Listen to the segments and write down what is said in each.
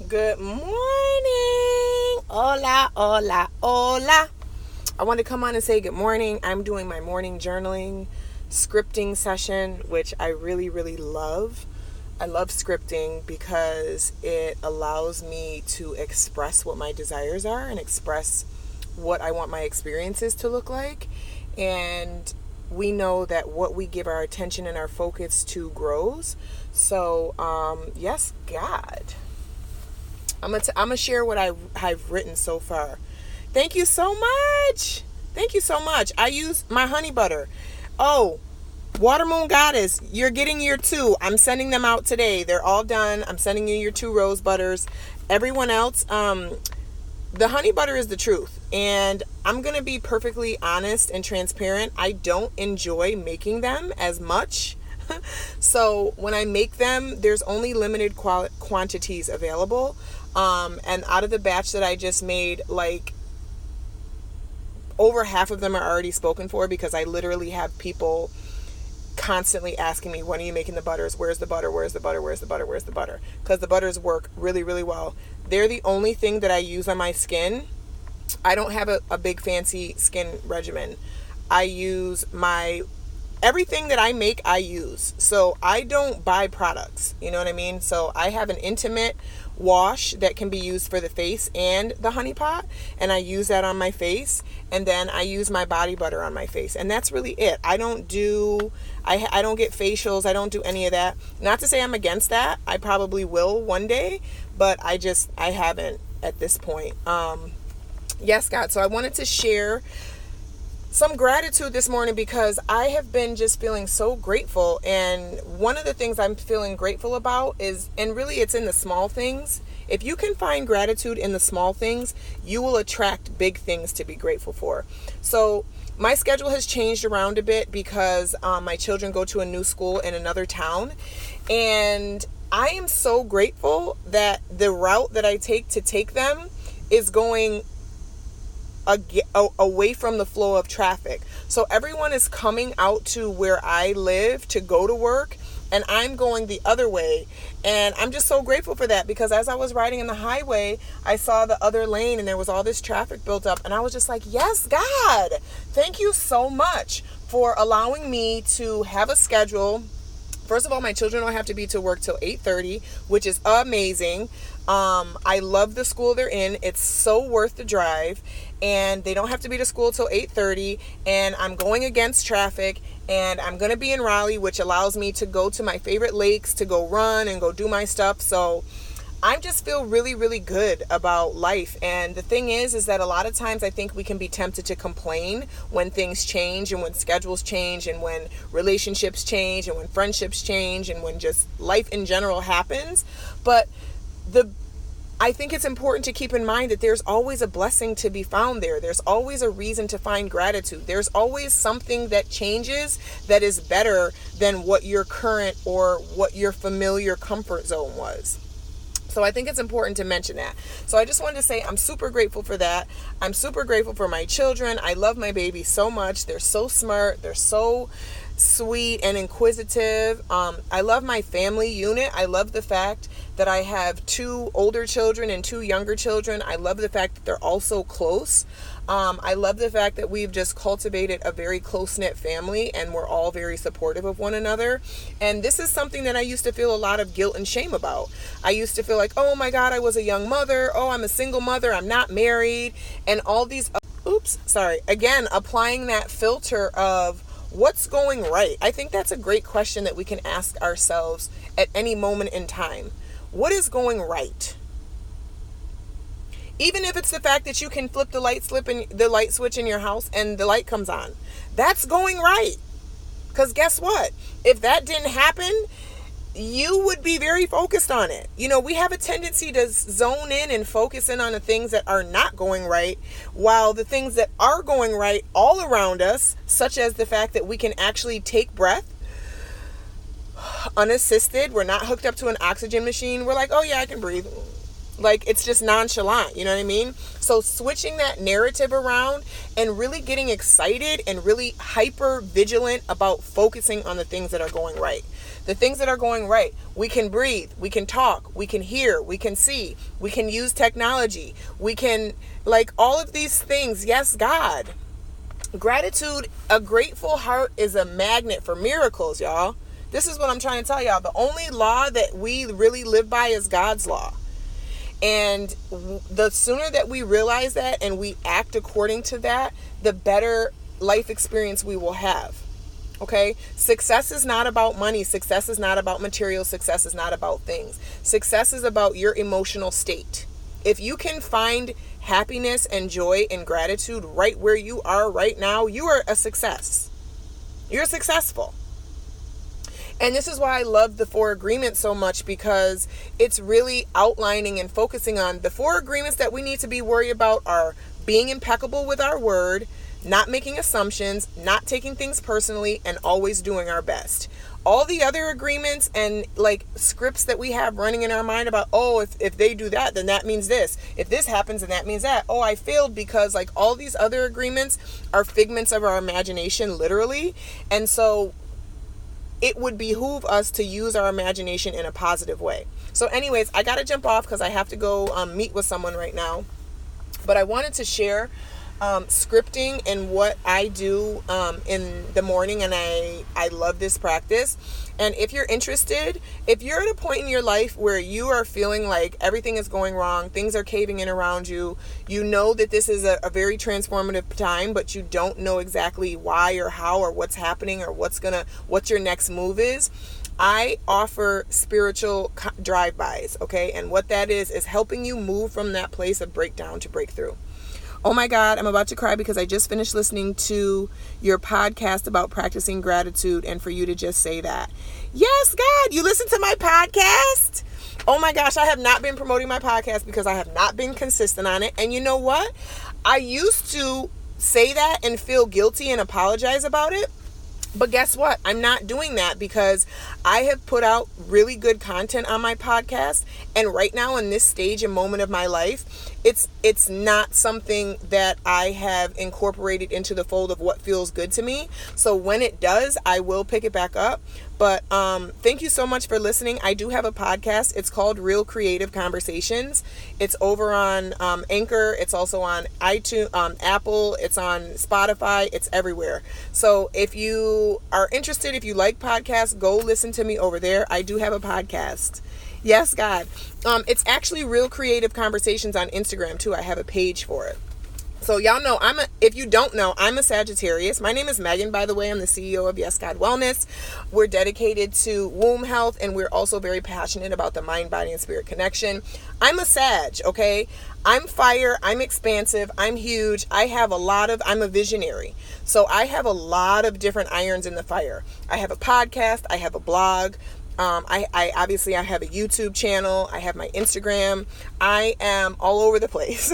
Good morning. Hola, hola, hola. I want to come on and say good morning. I'm doing my morning journaling scripting session, which I really, really love. I love scripting because it allows me to express what my desires are and express what I want my experiences to look like. And we know that what we give our attention and our focus to grows. So, yes, God. I'm gonna share what I've written so far. Thank you so much. Thank you so much. I use my honey butter. Oh, Water Moon Goddess, you're getting your 2. I'm sending them out today. They're all done. I'm sending you your 2 rose butters. Everyone else, the honey butter is the truth. And I'm going to be perfectly honest and transparent. I don't enjoy making them as much. So when I make them, there's only limited quantities available. And out of the batch that I just made, like over half of them are already spoken for because I literally have people constantly asking me, when are you making the butters? Where's the butter? Where's the butter? Where's the butter? Where's the butter? Because the butters work really, really well. They're the only thing that I use on my skin. I don't have a big fancy skin regimen. I use everything that I make, I use. So I don't buy products. You know what I mean? So I have an intimate wash that can be used for the face and the honey pot, and I use that on my face, and then I use my body butter on my face, and that's really it. I don't get facials. I don't do any of that. Not to say I'm against that. I probably will one day, but I haven't at this point. Yes, God. So I wanted to share some gratitude this morning because I have been just feeling so grateful. And one of the things I'm feeling grateful about is, and really it's in the small things. If you can find gratitude in the small things, you will attract big things to be grateful for. So my schedule has changed around a bit because my children go to a new school in another town. And I am so grateful that the route that I take them is going away from the flow of traffic. So everyone is coming out to where I live to go to work, and I'm going the other way. And I'm just so grateful for that because as I was riding in the highway, I saw the other lane and there was all this traffic built up. And I was just like, yes, God, thank you so much for allowing me to have a schedule. First of all, my children don't have to be to work till 8:30, which is amazing. I love the school they're in. It's so worth the drive, and they don't have to be to school till 8:30, and I'm going against traffic, and I'm going to be in Raleigh, which allows me to go to my favorite lakes to go run and go do my stuff. So I just feel really, really good about life. And the thing is that a lot of times I think we can be tempted to complain when things change and when schedules change and when relationships change and when friendships change and when just life in general happens. But I think it's important to keep in mind that there's always a blessing to be found there. There's always a reason to find gratitude. There's always something that changes that is better than what your current or what your familiar comfort zone was. So I think it's important to mention that. So I just wanted to say I'm super grateful for that. I'm super grateful for my children. I love my baby so much. They're so smart. They're so sweet and inquisitive. I love my family unit. I love the fact that I have 2 older children and 2 younger children. I love the fact that they're all so close. I love the fact that we've just cultivated a very close-knit family and we're all very supportive of one another. And this is something that I used to feel a lot of guilt and shame about. I used to feel like, oh my God, I was a young mother. Oh, I'm a single mother. I'm not married. And all these, again, applying that filter of what's going right. I think that's a great question that we can ask ourselves at any moment in time. What is going right? Even if it's the fact that you can flip the light switch in your house and the light comes on. That's going right. Because guess what? If that didn't happen, you would be very focused on it. You know, we have a tendency to zone in and focus in on the things that are not going right, while the things that are going right all around us, such as the fact that we can actually take breath unassisted, we're not hooked up to an oxygen machine, we're like, oh yeah, I can breathe. Like, it's just nonchalant, you know what I mean? So switching that narrative around and really getting excited and really hyper vigilant about focusing on the things that are going right. The things that are going right. We can breathe, we can talk, we can hear, we can see, we can use technology, we can, like, all of these things. Yes, God. Gratitude, a grateful heart is a magnet for miracles, y'all. This is what I'm trying to tell y'all. The only law that we really live by is God's law. And the sooner that we realize that and we act according to that, the better life experience we will have. Okay? Success is not about money. Success is not about material. Success is not about things. Success is about your emotional state. If you can find happiness and joy and gratitude right where you are right now, you are a success. You're successful. And this is why I love the 4 agreements so much, because it's really outlining and focusing on the 4 agreements that we need to be worried about are being impeccable with our word, not making assumptions, not taking things personally, and always doing our best. All the other agreements and like scripts that we have running in our mind about, oh, if they do that, then that means this. If this happens, then that means that. Oh, I failed because, like, all these other agreements are figments of our imagination, literally. And so it would behoove us to use our imagination in a positive way. So anyways, I got to jump off because I have to go meet with someone right now. But I wanted to share scripting and what I do in the morning. And I love this practice. And if you're interested, if you're at a point in your life where you are feeling like everything is going wrong, things are caving in around you, you know that this is a very transformative time, but you don't know exactly why or how or what's happening or what your next move is, I offer spiritual drive-bys, okay? And what that is helping you move from that place of breakdown to breakthrough. Oh my God, I'm about to cry because I just finished listening to your podcast about practicing gratitude, and for you to just say that. Yes, God, you listen to my podcast? Oh my gosh, I have not been promoting my podcast because I have not been consistent on it. And you know what? I used to say that and feel guilty and apologize about it. But guess what? I'm not doing that because I have put out really good content on my podcast. And right now in this stage and moment of my life, it's not something that I have incorporated into the fold of what feels good to me. So when it does, I will pick it back up. But thank you so much for listening. I do have a podcast. It's called Real Creative Conversations. It's over on Anchor. It's also on iTunes, Apple. It's on Spotify. It's everywhere. So if you are interested, if you like podcasts, go listen to me over there. I do have a podcast. Yes, God. It's actually Real Creative Conversations on Instagram too. I have a page for it. So y'all know, if you don't know, I'm a Sagittarius. My name is Megan, by the way. I'm the CEO of Yes God Wellness. We're dedicated to womb health, and we're also very passionate about the mind, body, and spirit connection. I'm a Sag, okay? I'm fire. I'm expansive. I'm huge. I'm a visionary. So I have a lot of different irons in the fire. I have a podcast. I have a blog. I obviously have a YouTube channel. I have my Instagram. I am all over the place.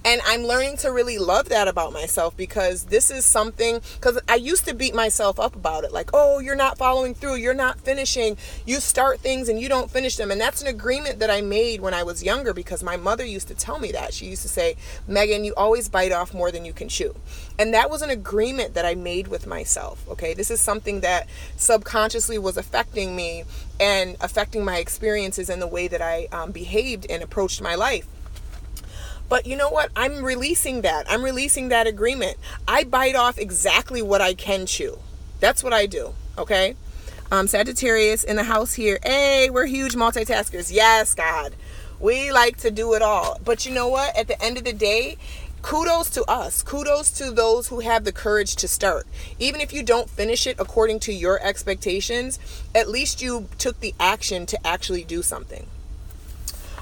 And I'm learning to really love that about myself, because this is something, because I used to beat myself up about it. Like, oh, you're not following through. You're not finishing. You start things and you don't finish them. And that's an agreement that I made when I was younger, because my mother used to tell me that. She used to say, Megan, you always bite off more than you can chew. And that was an agreement that I made with myself. Okay. This is something that subconsciously was affecting me and affecting my experiences and the way that I behaved and approached my life. But you know what? I'm releasing that. I'm releasing that agreement. I bite off exactly what I can chew. That's what I do. Okay. Sagittarius in the house here. Hey, we're huge multitaskers. Yes, God. We like to do it all. But you know what? At the end of the day, kudos to us. Kudos to those who have the courage to start. Even if you don't finish it according to your expectations, at least you took the action to actually do something.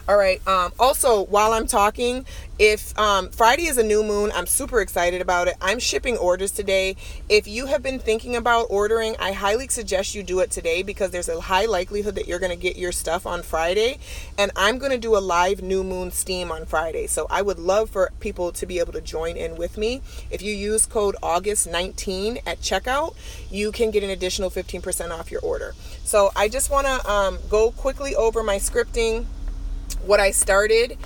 All right. Also, while I'm talking, if Friday is a new moon, I'm super excited about it. I'm shipping orders today. If you have been thinking about ordering, I highly suggest you do it today, because there's a high likelihood that you're going to get your stuff on Friday. And I'm going to do a live new moon steam on Friday. So I would love for people to be able to join in with me. If you use code August19 at checkout, you can get an additional 15% off your order. So I just want to go quickly over my scripting. what I started.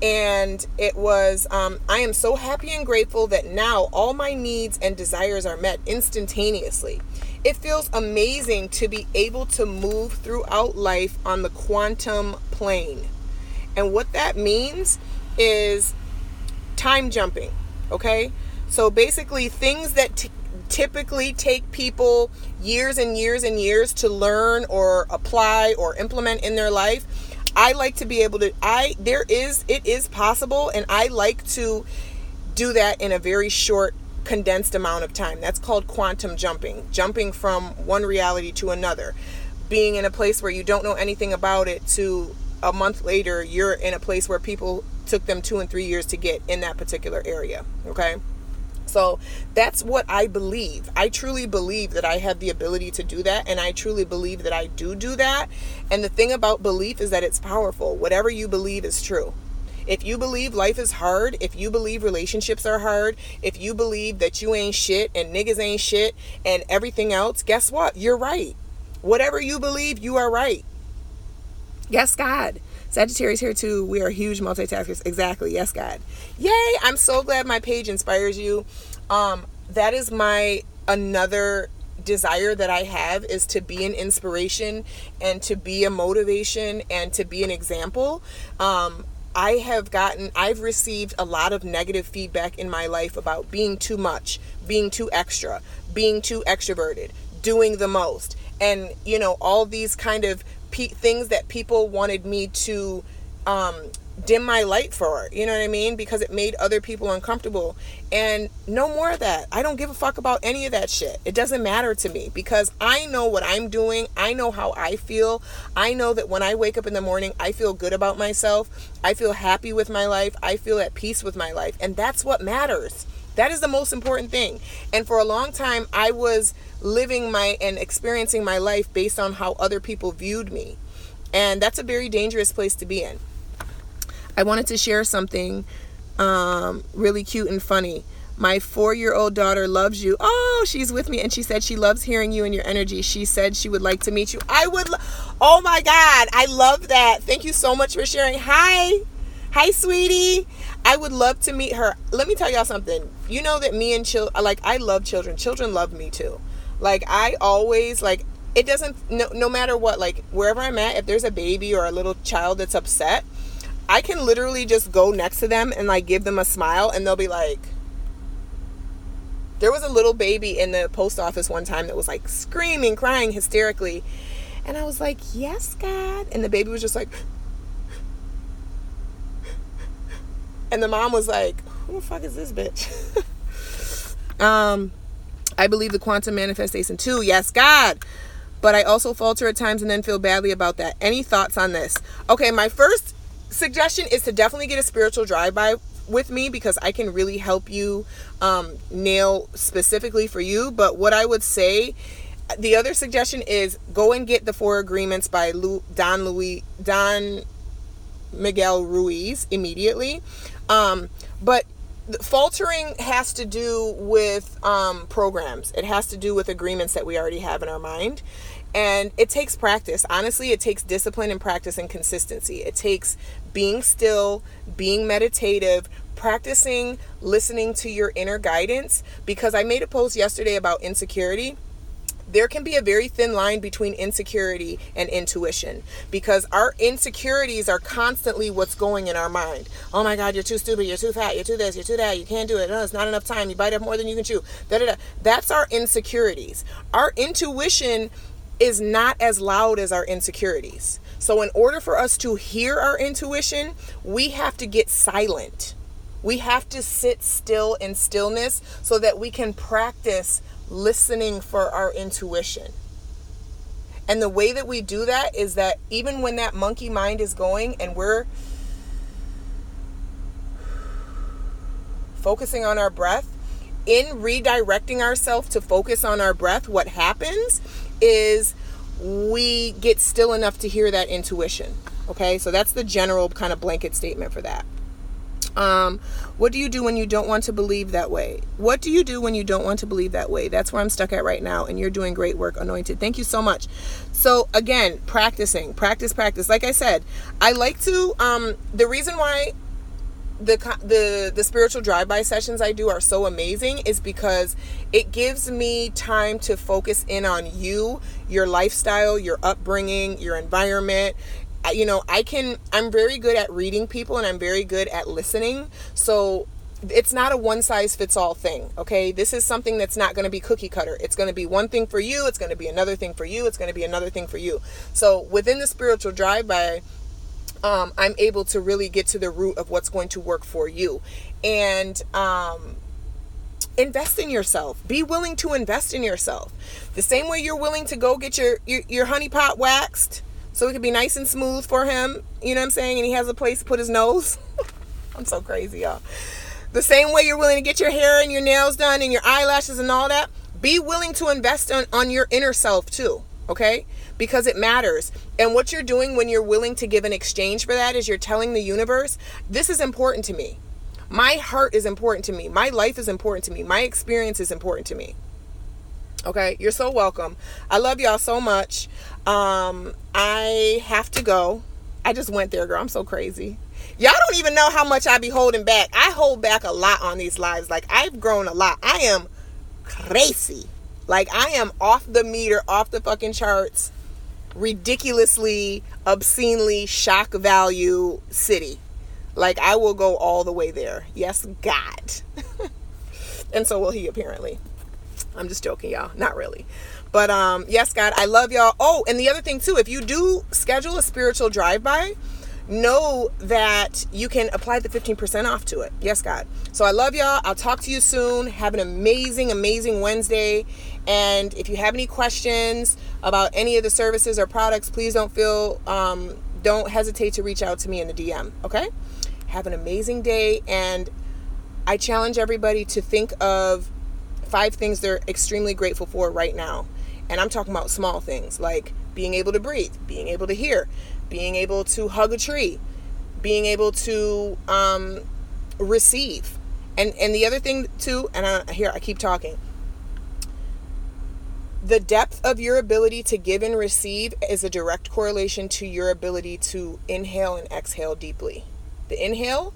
And it was, I am so happy and grateful that now all my needs and desires are met instantaneously. It feels amazing to be able to move throughout life on the quantum plane. And what that means is time jumping, okay? So basically things that typically take people years and years and years to learn or apply or implement in their life, I like to be able to, it is possible, and I like to do that in a very short, condensed amount of time. That's called quantum jumping from one reality to another. Being in a place where you don't know anything about it to a month later, you're in a place where people took them 2 and 3 years to get in that particular area, okay? So that's what I believe. I truly believe that I have the ability to do that, and I truly believe that I do that. And the thing about belief is that it's powerful. Whatever you believe is true. If you believe life is hard, if you believe relationships are hard, if you believe that you ain't shit and niggas ain't shit and everything else, guess what? You're right. Whatever you believe, you are right. Yes, God. Sagittarius here too. We are huge multitaskers. Exactly. Yes, God. Yay. I'm so glad my page inspires you. That is my another desire that I have, is to be an inspiration and to be a motivation and to be an example. I've received a lot of negative feedback in my life about being too much, being too extra, being too extroverted, doing the most. And, all these kind of things that people wanted me to dim my light for, you know what I mean? Because it made other people uncomfortable. And no more of that. I don't give a fuck about any of that shit. It doesn't matter to me, because I know what I'm doing. I know how I feel. I know that when I wake up in the morning, I feel good about myself. I feel happy with my life. I feel at peace with my life. And that's what matters. That is the most important thing. And for a long time, I was living and experiencing my life based on how other people viewed me. And that's a very dangerous place to be in. I wanted to share something really cute and funny. My 4-year-old daughter loves you. Oh, she's with me, and she said she loves hearing you and your energy. She said she would like to meet you. Oh my God, I love that. Thank you so much for sharing. Hi, sweetie. I would love to meet her. Let me tell y'all something. You know that me and I love children. Children love me too. I always, it doesn't, no matter what, wherever I'm at, if there's a baby or a little child that's upset, I can literally just go next to them and give them a smile, and they'll be like, there was a little baby in the post office one time that was screaming, crying hysterically. And I was like, yes, God. And the baby was just like, and the mom was like, who the fuck is this bitch? I believe the quantum manifestation too. Yes, God. But I also falter at times and then feel badly about that. Any thoughts on this? Okay, my first suggestion is to definitely get a spiritual drive-by with me, because I can really help you nail specifically for you. But what I would say, the other suggestion is go and get the 4 Agreements by Don Miguel Ruiz immediately. But faltering has to do with programs. It has to do with agreements that we already have in our mind. And it takes practice. Honestly, it takes discipline and practice and consistency. It takes being still, being meditative, practicing listening to your inner guidance. Because I made a post yesterday about insecurity. There can be a very thin line between insecurity and intuition, because our insecurities are constantly what's going in our mind. Oh my God, you're too stupid, you're too fat, you're too this, you're too that, you can't do it, no, it's not enough time, you bite up more than you can chew, da-da-da. That's our insecurities. Our intuition is not as loud as our insecurities. So in order for us to hear our intuition, we have to get silent. We have to sit still in stillness so that we can practice listening for our intuition. And the way that we do that is that even when that monkey mind is going and we're focusing on our breath, in redirecting ourselves to focus on our breath, what happens is we get still enough to hear that intuition. Okay, so that's the general kind of blanket statement for that. What do you do when you don't want to believe that way? What do you do when you don't want to believe that way? That's where I'm stuck at right now, and you're doing great work, Anointed. Thank you so much. So again, practice. Like I said, I like to, the reason why the spiritual drive-by sessions I do are so amazing is because it gives me time to focus in on you, your lifestyle, your upbringing, your environment. I'm very good at reading people, and I'm very good at listening. So it's not a one size fits all thing. Okay. This is something that's not going to be cookie cutter. It's going to be one thing for you. It's going to be another thing for you. It's going to be another thing for you. So within the spiritual drive-by, I'm able to really get to the root of what's going to work for you. And, invest in yourself. Be willing to invest in yourself. The same way you're willing to go get your honey pot waxed, so it could be nice and smooth for him, you know what I'm saying? And he has a place to put his nose. I'm so crazy, y'all. The same way you're willing to get your hair and your nails done and your eyelashes and all that, be willing to invest on your inner self too, okay? Because it matters. And what you're doing when you're willing to give an exchange for that is you're telling the universe, this is important to me. My heart is important to me. My life is important to me. My experience is important to me. Okay, you're so welcome. I love y'all so much. I have to go. I just went there, girl. I'm so crazy. Y'all don't even know how much I be holding back. I hold back a lot on these lives. Like, I've grown a lot. I am crazy. Like, I am off the meter, off the fucking charts, ridiculously, obscenely shock value city. Like, I will go all the way there. Yes, God. And so will he, apparently. I'm just joking, y'all. Not really. But yes, God, I love y'all. Oh, and the other thing too, if you do schedule a spiritual drive-by, know that you can apply the 15% off to it. Yes, God. So I love y'all. I'll talk to you soon. Have an amazing, amazing Wednesday. And if you have any questions about any of the services or products, please don't hesitate to reach out to me in the DM. Okay? Have an amazing day. And I challenge everybody to think of 5 things they're extremely grateful for right now. And I'm talking about small things like being able to breathe, being able to hear, being able to hug a tree, being able to receive. And the other thing too, and I keep talking. The depth of your ability to give and receive is a direct correlation to your ability to inhale and exhale deeply. The inhale,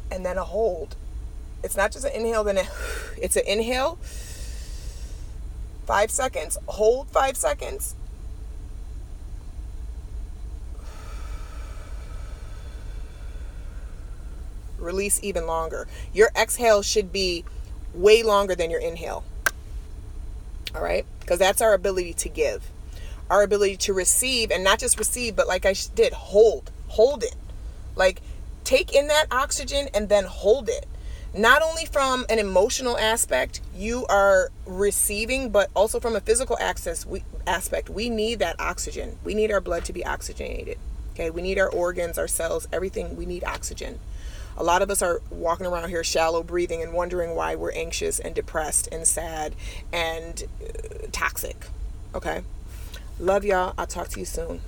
and then a hold. It's not just an inhale, then it's an inhale, 5 seconds, hold 5 seconds, release even longer. Your exhale should be way longer than your inhale. All right? Because that's our ability to give. Our ability to receive, and not just receive, but like I did, hold it. Like, take in that oxygen and then hold it. Not only from an emotional aspect you are receiving, but also from a physical aspect. We need that oxygen. We need our blood to be oxygenated. Okay, we need our organs, our cells, everything. We need oxygen. A lot of us are walking around here shallow breathing and wondering why we're anxious and depressed and sad and toxic. Okay, love y'all. I'll talk to you soon.